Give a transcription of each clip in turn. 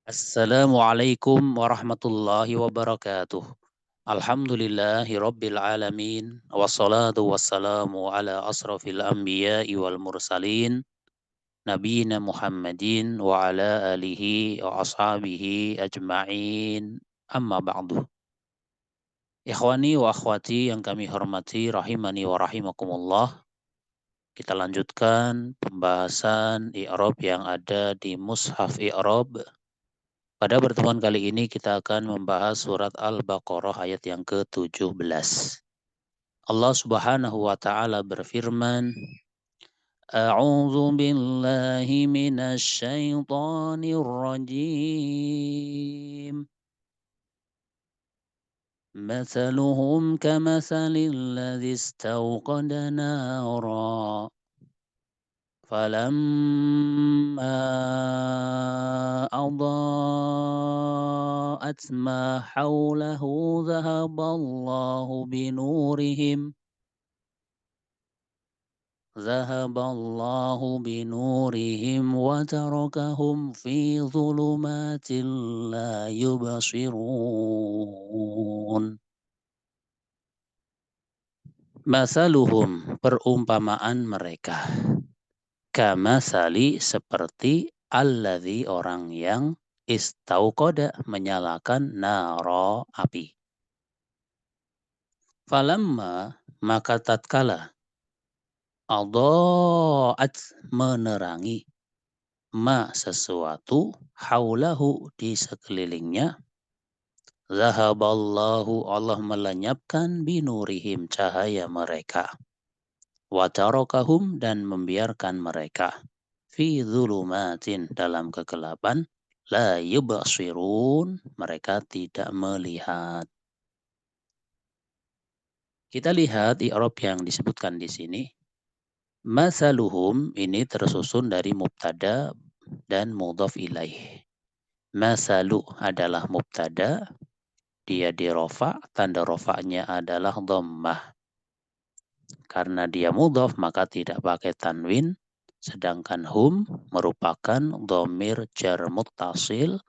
Assalamualaikum warahmatullahi wabarakatuh. Alhamdulillahi rabbil alamin. Wassalatu wassalamu ala asrafil anbiya'i wal mursalin. Nabiyina Muhammadin wa ala alihi wa ashabihi ajma'in. Amma ba'du. Ikhwani wa akhwati yang kami hormati rahimani wa rahimakumullah. Kita lanjutkan pembahasan i'rab yang ada di Mushaf I'rab. Pada pertemuan kali ini kita akan membahas surat Al-Baqarah ayat yang ke-17. Allah Subhanahu wa taala berfirman, A'udzu billahi minasy syaithanir rajim. Mathaluhum kamathalil ladzi istawqada nara فلما أضاءت ما حوله ذهب الله بنورهم وتركهم في ظلمات لا يبصرون. Masaluhum, perumpamaan mereka. Kamasali, seperti alladzi, orang yang istauqada, menyalakan naro, api. Falamma, maka tatkala adaat, menerangi, ma, sesuatu, haulahu, di sekelilingnya, zahaballahu, Allah melenyapkan, binurihim, cahaya mereka, watarokahum, dan membiarkan mereka, fi dhulumatin, dalam kegelapan, la yubasirun, mereka tidak melihat. Kita lihat i'rab yang disebutkan di sini. Masaluhum ini tersusun dari mubtada dan mudhaf ilaih. Masalu adalah mubtada, dia dirofa, tanda rofanya adalah dhammah. Karena dia mudhaf maka tidak pakai tanwin, sedangkan hum merupakan dhamir jar muttasil,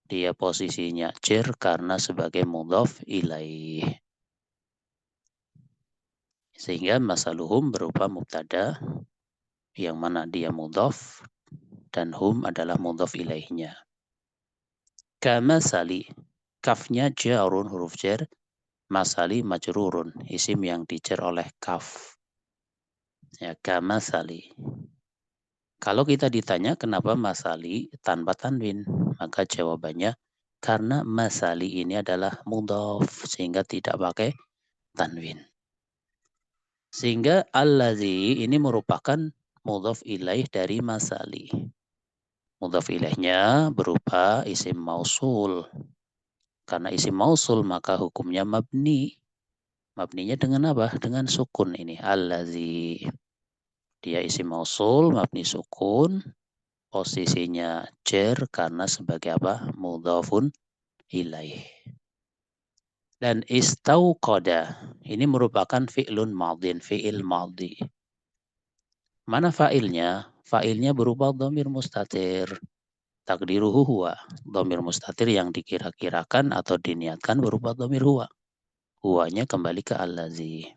dia posisinya jar karena sebagai mudhaf ilaih. Sehingga masaluhum berupa mubtada yang mana dia mudhaf dan hum adalah mudhaf ilaihnya. Kamasali, kafnya jarun, huruf jar, masali majrurun, isim yang dijar oleh kaf. Ya, kamasali. Kalau kita ditanya kenapa masali tanpa tanwin, maka jawabannya karena masali ini adalah mudhaf sehingga tidak pakai tanwin. Sehingga allazi ini merupakan mudhaf ilaih dari masali. Mudhaf ilaihnya berupa isim mausul. Karena isim mausul maka hukumnya mabni. Mabninya dengan apa? Dengan sukun ini. Allazi. Dia isim mausul, mabni sukun. Posisinya jar karena sebagai apa? Mudhafun ilaih. Dan istauqada. Ini merupakan fi'lun madin. Fi'il madhi. Mana fa'ilnya? Fa'ilnya berupa dhamir mustatir. Takdiruhu huwa. Dhamir mustatir yang dikira-kirakan atau diniatkan berupa dhamir huwa. Huwanya kembali ke allazi.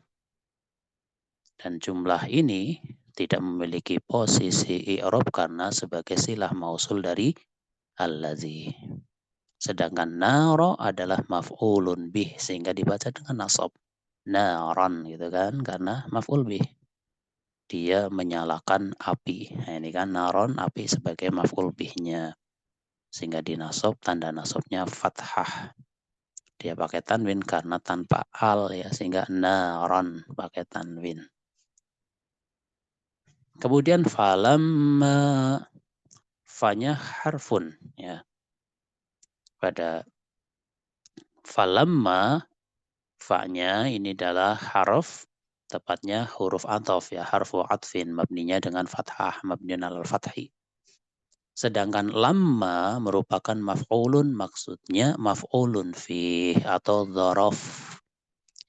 Dan jumlah ini tidak memiliki posisi i'rab karena sebagai silah mausul dari allazi. Sedangkan naro adalah maf'ulun bih sehingga dibaca dengan nasab. Naran gitu kan karena maf'ul bih. Dia menyalakan api. Nah, ini kan naron, api sebagai maf'ul bihnya. Sehingga dinasab, tanda nasabnya fathah. Dia pakai tanwin karena tanpa al ya, sehingga naron pakai tanwin. Kemudian falamma, fanya harfun ya. Pada falamma, fanya ini adalah harf, tepatnya huruf ataf ya, harfu atfin, mabninya dengan fathah, mabniun alal fathi. Sedangkan lamma merupakan maf'ulun, maksudnya maf'ulun fih atau dzaraf.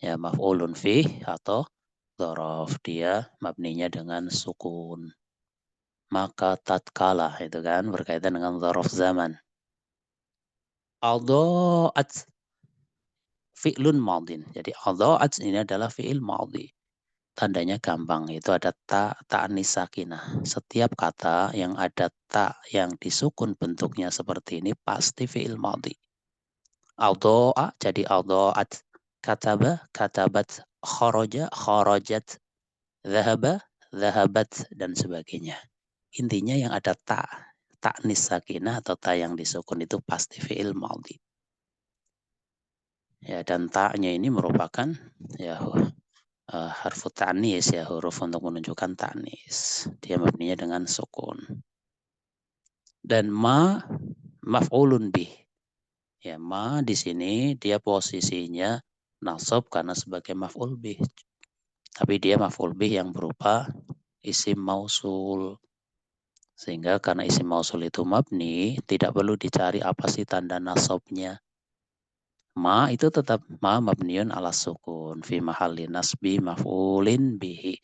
Ya, maf'ulun fih atau dzaraf, dia mabninya dengan sukun. Maka tatkala itu kan berkaitan dengan dzaraf zaman. Adha'at fi'lun madin. Jadi adha'at ini adalah fi'il madhi. Tandanya gampang, itu ada ta'nis sakinah. Setiap kata yang ada ta yang disukun bentuknya seperti ini pasti fi'il madhi. Adha'a jadi adha'at, kataba katabat, kharaja kharajat, dhahaba dhahabat, dan sebagainya. Intinya yang ada ta'nis sakinah atau ta yang disukun itu pasti fi'il madhi. Ya, dan ta'nya ini merupakan ya harfu ta'nis, ya, huruf untuk menunjukkan ta'nis. Dia mabninya dengan sukun. Dan maf'ulun bih. Ya, ma di sini dia posisinya nasab karena sebagai maf'ul bih. Tapi dia maf'ul bih yang berupa isim mausul. Sehingga karena isim mausul itu mabni, tidak perlu dicari apa sih tanda nasabnya. Ma itu tetap ma mabniun ala sukun fi mahalli nasbi maf'ulin bihi.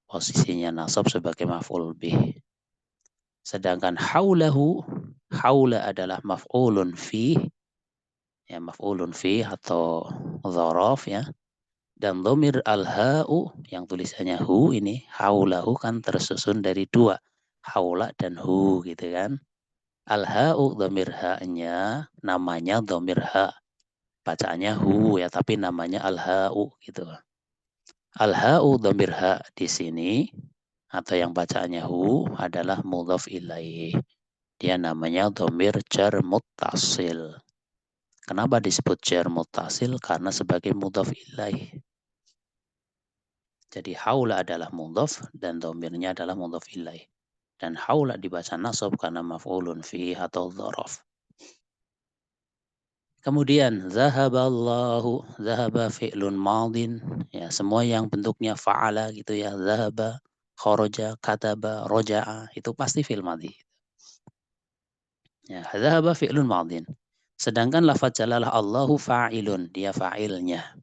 Posisinya nasab sebagai maf'ul bih. Sedangkan haulahu, haula adalah maf'ulun fi, ya, maf'ulun fi atau dzaraf, ya. Dan dhamir al-ha'u yang tulisannya hu ini, haulahu kan tersusun dari dua, haula dan hu gitu kan. Al-ha'u dhamir ha-nya, namanya dhamir ha. Bacaannya hu ya, tapi namanya al-ha'u gitu. Al-ha'u dhamir ha di sini atau yang bacaannya hu adalah mudhaf ilaih. Dia namanya dhamir jar muttasil. Kenapa disebut jar muttasil? Karena sebagai mudhaf ilaih. Jadi haula adalah mudhaf dan dhamirnya adalah mudhaf ilaih. Dan haula dibaca nasab karena maf'ulun fi atau dzaraf. Kemudian zahaballahu, zahaba fi'lun madin, ya, semua yang bentuknya fa'ala gitu ya, zahaba, kharaja, kataba, roja'a, itu pasti fi'il madhi. Ya, zahaba fi'lun madin. Sedangkan lafaz jalalah Allahu fa'ilun, dia fa'ilnya.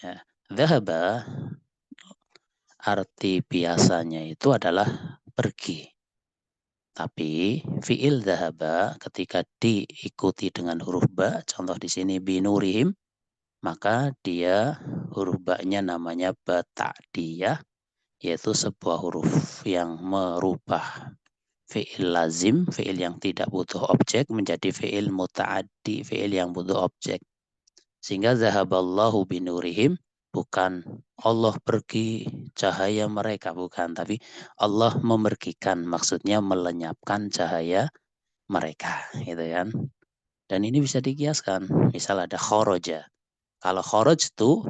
Ya, zahaba arti biasanya itu adalah pergi. Tapi fi'il zahaba ketika diikuti dengan huruf ba, contoh di sini binurihim, maka dia huruf ba-nya namanya ba ta'diyah, yaitu sebuah huruf yang merubah fi'il lazim, fi'il yang tidak butuh objek, menjadi fi'il muta'addi, fi'il yang butuh objek. Sehingga zahaballahu binurihim bukan Allah pergi cahaya mereka, bukan, tapi Allah memergikan, maksudnya melenyapkan cahaya mereka, gitu kan. Dan ini bisa dikiaskan, misal ada khoroja. Kalau khoroj itu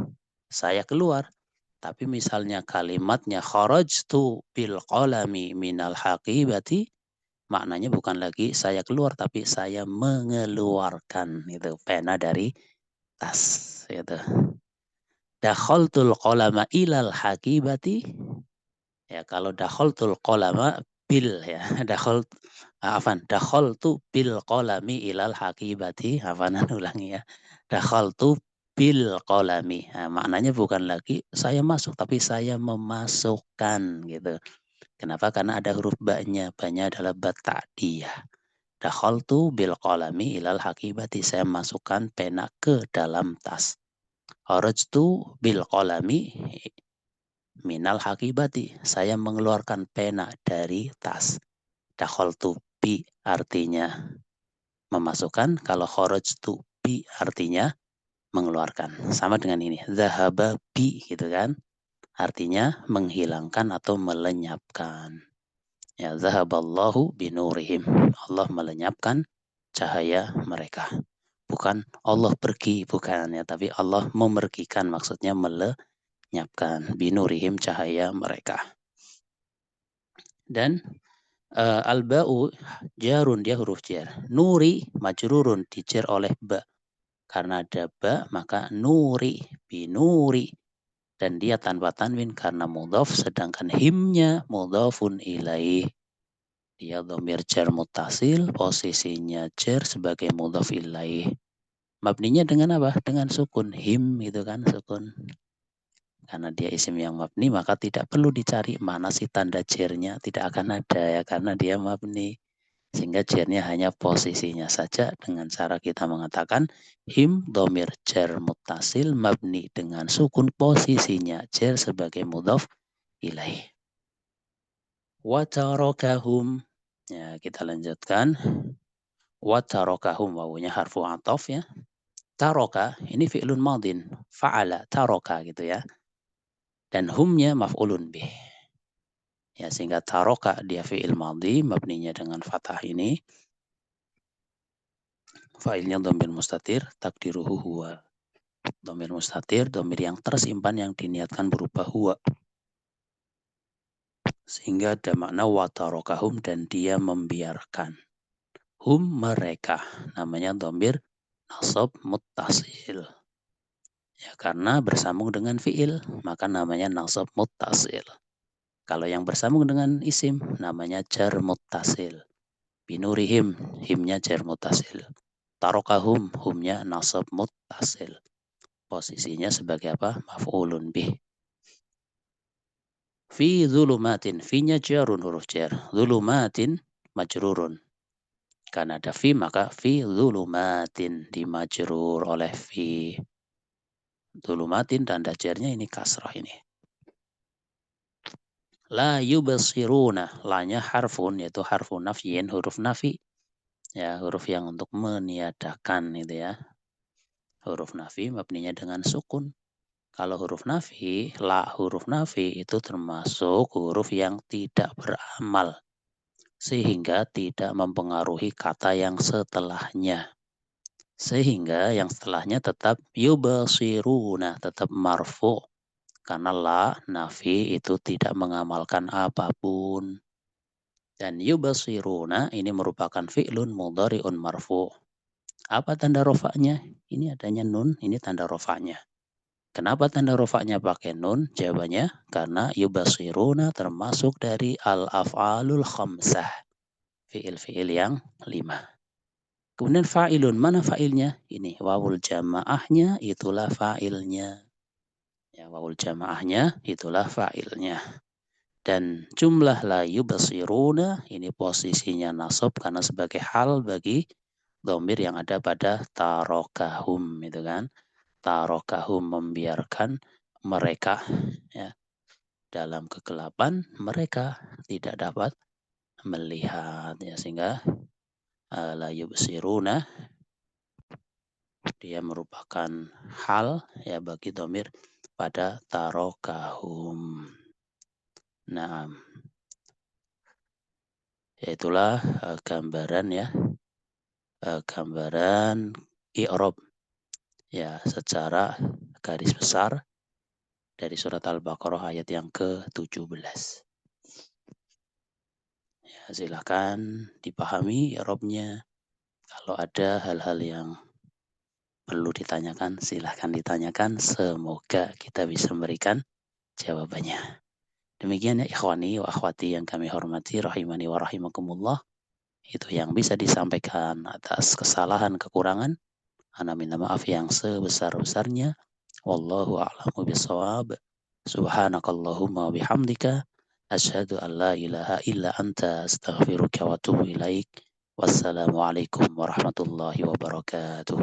saya keluar, tapi misalnya kalimatnya kharajtu bil qalami minal haqibati, maknanya bukan lagi saya keluar, tapi saya mengeluarkan itu pena dari tas gitu. Dakhaltul qalama ilal haqibati, ya, kalau dakhaltul qalama bil, ya, dakhaltu bil qalami ilal haqibati, afanan ulangi ya. Dakhaltu bil qalami. Nah, maknanya bukan lagi saya masuk, tapi saya memasukkan gitu. Kenapa? Karena ada huruf ba-nya. Ba-nya adalah ba ta'diyah. Dakhaltu bil qalami ilal haqibati. Saya masukkan pena ke dalam tas. Kharajtu bil qalami minal haqibati. Saya mengeluarkan pena dari tas. Dakhaltu bi artinya memasukkan, kalau kharajtu bi artinya mengeluarkan. Sama dengan ini, zahaba bi gitu kan. Artinya menghilangkan atau melenyapkan. Ya, zahaballahu binurihim. Allah melenyapkan cahaya mereka. Bukan Allah pergi, bukan ya, tapi Allah memergikan, maksudnya melenyapkan binurihim cahaya mereka. Dan al-ba'u jarun, dia huruf jar. Nuri majrurun, dijar oleh ba. Karena ada ba, maka nuri, binuri. Dan dia tanpa tanwin karena mudhaf, sedangkan himnya mudhafun ilaih. Dia dhamir jar muttasil, posisinya jar sebagai mudhaf ilaih. Mabninya dengan apa? Dengan sukun, him itu kan, sukun. Karena dia isim yang mabni, maka tidak perlu dicari mana sih tanda jarnya, tidak akan ada ya, karena dia mabni. Sehingga jernya hanya posisinya saja dengan cara kita mengatakan him domir jer mutasil mabni dengan sukun posisinya jer sebagai mudhaf ilaih. Watarokahum. Ya, kita lanjutkan. Watarokahum wawunya harfu atof ya. Taroka ini fi'lun madin. Fa'ala taroka gitu ya. Dan humnya maf'ulun bih. Ya, sehingga taroka dia fi'il madhi mabninya dengan fathah ini. Fa'ilnya dhamir mustatir takdiruhu huwa. Dhamir mustatir, dhamir yang tersimpan yang diniatkan berupa huwa. Sehingga ada makna watarokahum dan dia membiarkan. Hum mereka. Namanya dhamir nasab muttasil. Ya, karena bersambung dengan fi'il, maka namanya nasab muttasil. Kalau yang bersambung dengan isim, namanya jar muttasil. Binurihim, himnya jar muttasil. Tarokahum, humnya nasab muttasil. Posisinya sebagai apa? Maf'ulun bih. Fi dhulumatin, finya jarun huruf jar. Dhulumatin majrurun. Karena ada fi, maka fi dhulumatin dimajrur oleh fi. Dhulumatin tanda jarnya ini kasrah ini. La yubasiruna, lanya harfun yaitu harfun nafyin, huruf nafi. Ya, huruf yang untuk meniadakan itu ya. Huruf nafi mabninya dengan sukun. Kalau huruf nafi, la huruf nafi itu termasuk huruf yang tidak beramal. Sehingga tidak mempengaruhi kata yang setelahnya. Sehingga yang setelahnya tetap yubasiruna, tetap marfu. Karena la nafi itu tidak mengamalkan apapun. Dan yubasiruna ini merupakan fi'lun mudhari'un marfu. Apa tanda rofaknya? Ini adanya nun, ini tanda rofaknya. Kenapa tanda rofaknya pakai nun? Jawabannya karena yubasiruna termasuk dari al-af'alul khamsah. Fi'il-fi'il yang 5. Kemudian fa'ilun, mana fa'ilnya? Ini wawul jamaahnya itulah fa'ilnya. Ya, wawul jamaahnya itulah fa'ilnya. Dan jumlah la yubasiruna ini posisinya nasab karena sebagai hal bagi dhamir yang ada pada tarokahum itu kan. Tarokahum membiarkan mereka ya, dalam kegelapan mereka tidak dapat melihat ya, sehingga la yubsiruna dia merupakan hal ya bagi dhamir pada tarokahum. Nah, itulah gambaran ya, gambaran i'rab ya secara garis besar dari surat Al-Baqarah ayat yang ke-17. Ya, silakan dipahami i'rabnya. Kalau ada hal-hal yang perlu ditanyakan, silahkan ditanyakan. Semoga kita bisa memberikan jawabannya. Demikian ya ikhwani wa akhwati yang kami hormati rahimani wa rahimakumullah. Itu yang bisa disampaikan. Atas kesalahan kekurangan ana minta maaf yang sebesar-besarnya. Wallahu a'lamu bishawab. Subhanakallahumma wa bihamdika asyhadu an la ilaha illa anta astaghfiruka wa atubu ilaik. Wassalamualaikum warahmatullahi wabarakatuh.